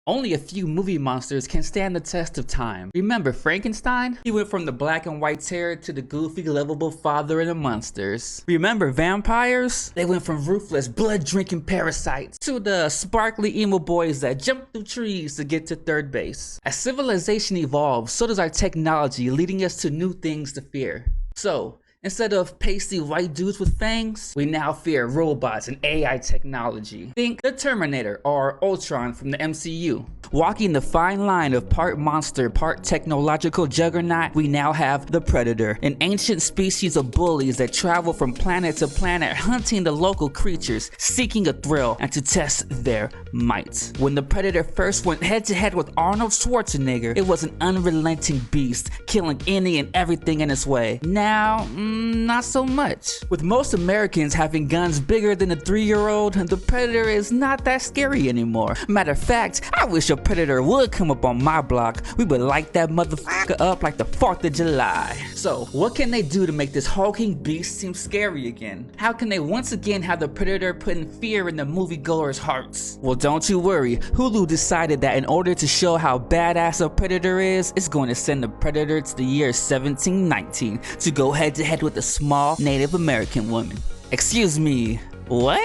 Only a few movie monsters can stand the test of time. Remember Frankenstein? He went from the black and white terror to the goofy, lovable father of the monsters. Remember vampires? They went from ruthless, blood-drinking parasites to the sparkly emo boys that jump through trees to get to third base. As civilization evolves, so does our technology, leading us to new things to fear. So, instead of pasty white dudes with fangs, we now fear robots and AI technology. Think the Terminator or Ultron from the MCU. Walking the fine line of part monster, part technological juggernaut, we now have the Predator, an ancient species of bullies that travel from planet to planet hunting the local creatures, seeking a thrill and to test their might. When the Predator first went head to head with Arnold Schwarzenegger, it was an unrelenting beast, killing any and everything in its way. Now, not so much. With most Americans having guns bigger than a 3-year-old, the Predator is not that scary anymore. Matter of fact, I wish a Predator would come up on my block. We would light that motherfucker up like the 4th of July. So, what can they do to make this hulking beast seem scary again? How can they once again have the Predator putting fear in the moviegoers' hearts? Well, don't you worry. Hulu decided that in order to show how badass a Predator is, it's going to send the Predator to the year 1719 to go head to head with a small Native American woman. Excuse me, what?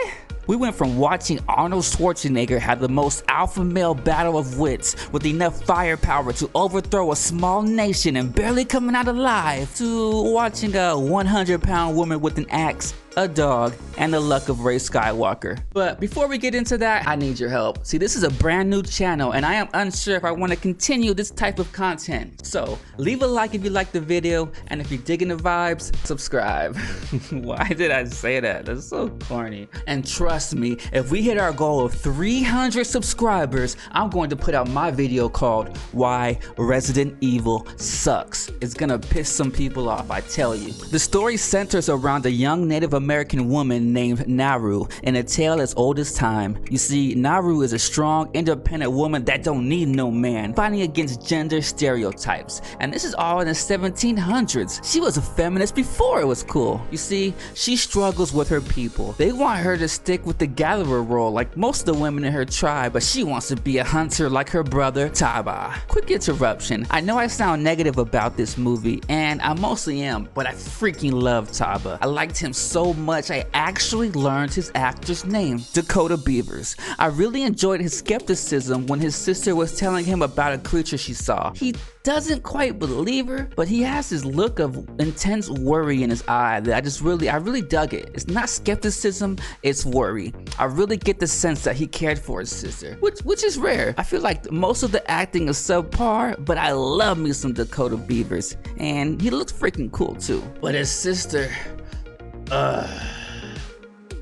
We went from watching Arnold Schwarzenegger have the most alpha male battle of wits with enough firepower to overthrow a small nation and barely coming out alive to watching a 100-pound woman with an axe, a dog, and the luck of Rey Skywalker. But before we get into that, I need your help. See, this is a brand new channel and I am unsure if I want to continue this type of content. So leave a like if you like the video, and if you're digging the vibes, subscribe. Why did I say that? That's so corny. And trust me, if we hit our goal of 300 subscribers, I'm going to put out my video called Why Resident Evil Sucks. It's gonna piss some people off, I tell you. The story centers around a young Native American woman named Naru in a tale as old as time. You see, Naru is a strong, independent woman that don't need no man, fighting against gender stereotypes. And this is all in the 1700s. She was a feminist before it was cool. You see, she struggles with her people. They want her to stick with the gatherer role like most of the women in her tribe, but she wants to be a hunter like her brother Taba. Quick interruption. I know I sound negative about this movie, and I mostly am, but I freaking love Taba. I liked him so much I actually learned his actor's name, Dakota Beavers. I really enjoyed his skepticism when his sister was telling him about a creature she saw. He doesn't quite believe her, but he has this look of intense worry in his eye that I really dug it. It's not skepticism, it's worry. I really get the sense that he cared for his sister, which is rare. I feel like most of the acting is subpar, but I love me some Dakota Beavers, and he looks freaking cool too. But his sister,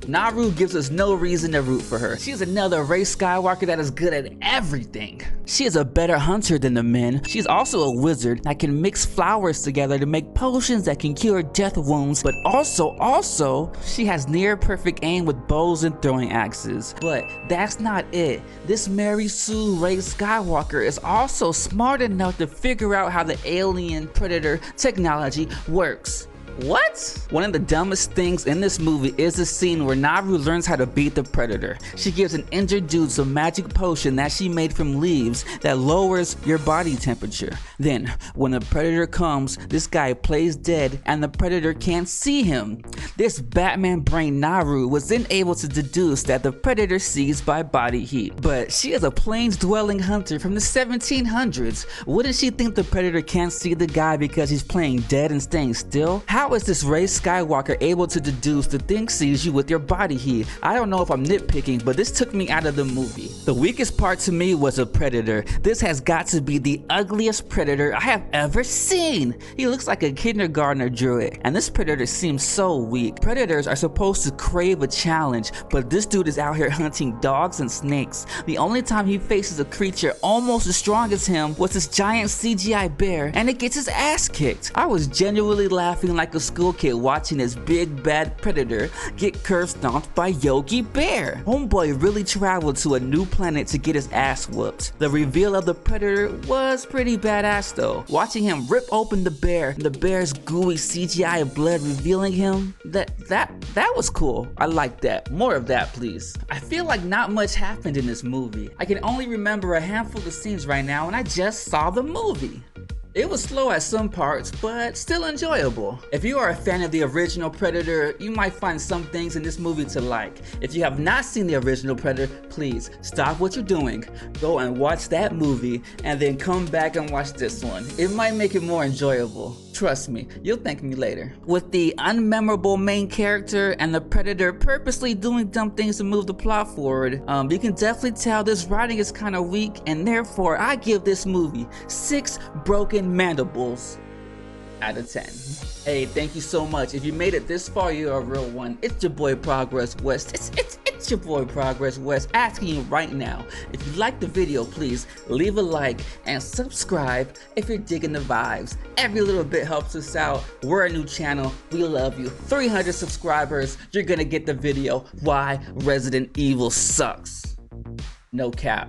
Naru gives us no reason to root for her. She's another Rey Skywalker that is good at everything. She is a better hunter than the men. She's also a wizard that can mix flowers together to make potions that can cure death wounds, but also, she has near perfect aim with bows and throwing axes. But that's not it. This Mary Sue Rey Skywalker is also smart enough to figure out how the alien predator technology works. What? One of the dumbest things in this movie is the scene where Naru learns how to beat the Predator. She gives an injured dude some magic potion that she made from leaves that lowers your body temperature. Then, when the Predator comes, this guy plays dead and the Predator can't see him. This Batman brain Naru was then able to deduce that the Predator sees by body heat. But she is a plains-dwelling hunter from the 1700s. Wouldn't she think the Predator can't see the guy because he's playing dead and staying still? How is this Rey Skywalker able to deduce the thing sees you with your body heat? I don't know if I'm nitpicking, but this took me out of the movie. The weakest part to me was a Predator. This has got to be the ugliest Predator I have ever seen. He looks like a kindergartner drew it, and this Predator seems so weak. Predators are supposed to crave a challenge, but this dude is out here hunting dogs and snakes. The only time he faces a creature almost as strong as him was this giant CGI bear, and it gets his ass kicked. I was genuinely laughing like like a school kid watching his big bad predator get curb stomped by Yogi Bear. Homeboy really traveled to a new planet to get his ass whooped. The reveal of the predator was pretty badass though. Watching him rip open the bear and the bear's gooey CGI blood revealing him, that was cool. I like that. More of that, please. I feel like not much happened in this movie. I can only remember a handful of scenes right now and I just saw the movie. It was slow at some parts, but still enjoyable. If you are a fan of the original Predator, you might find some things in this movie to like. If you have not seen the original Predator, please stop what you're doing, go and watch that movie, and then come back and watch this one. It might make it more enjoyable. Trust me, you'll thank me later. With the unmemorable main character and the Predator purposely doing dumb things to move the plot forward, you can definitely tell this writing is kind of weak, and therefore I give this movie 6 broken mandibles out of 10. Hey, thank you so much. If you made it this far, you're a real one. It's your boy Progress West. It's your boy Progress West asking you right now, if you like the video, please leave a like and subscribe if you're digging the vibes. Every little bit helps us out. We're a new channel. We love you. 300 subscribers, you're gonna get the video why Resident Evil sucks. No cap.